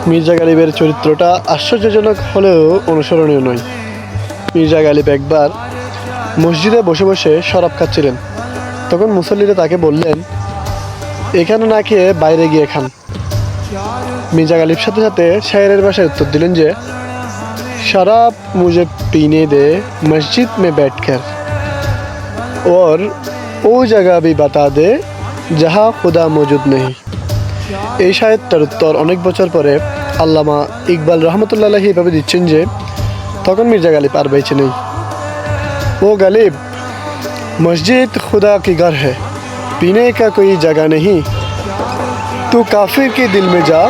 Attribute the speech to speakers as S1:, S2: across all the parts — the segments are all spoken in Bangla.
S1: মির্জা গালিবের চরিত্রটা আশ্চর্যজনক হলেও অনুসরণীয় নয়। মির্জা গালিব একবার মসজিদে বসে বসে শরাব খাচ্ছিলেন। তখন মুসল্লিরা তাকে বললেন, এখানে না খেয়ে বাইরে গিয়ে খান। মির্জা গালিব সাথে সাথে শায়েরের ভাষায় উত্তর দিলেন যে, शराब मुझे पीने दे मस्जिद में बैठकर और वो जगह भी बता दे जहाँ खुदा मौजूद नहीं। এই শায়েরটার উত্তর অনেক বছর পরে আল্লামা ইকবাল রহমতুল্লাহ এভাবে দিচ্ছেন যে, তখন মির্জা গালিব আর বেঁচে নেই। ও গালিব, मस्जिद खुदा की घर है, पीने का कोई जगह नहीं। तू काफिर के दिल में जा,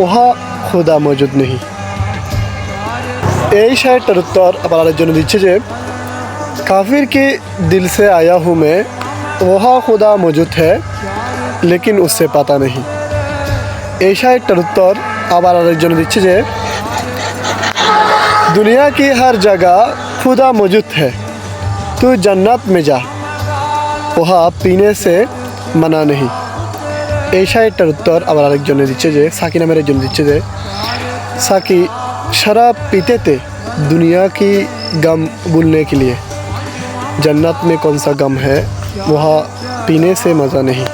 S1: वहाँ खुदा मौजूद नहीं। এই শায়েরটার উত্তর আবার আরেকজন দিচ্ছে যে, काफिर के दिल से आया हूँ मैं, वहाँ खुदा मौजूद है लेकिन उससे पता नहीं। এই শায়েরটার উত্তর আবার আরেকজন দিচ্ছে যে, दुनिया की हर जगह खुदा मौजूद है, तू जन्नत में जा, वहाँ पीने से मना नहीं। এই শায়েরটার উত্তর আবার আরেকজনে দিচ্ছে যে, সাকি নামের একজন দিচ্ছে যে, साकी शराब पीते थे दुनिया की गम भूलने के लिए, जन्नत में कौन सा गम है, वहाँ पीने से मज़ा नहीं।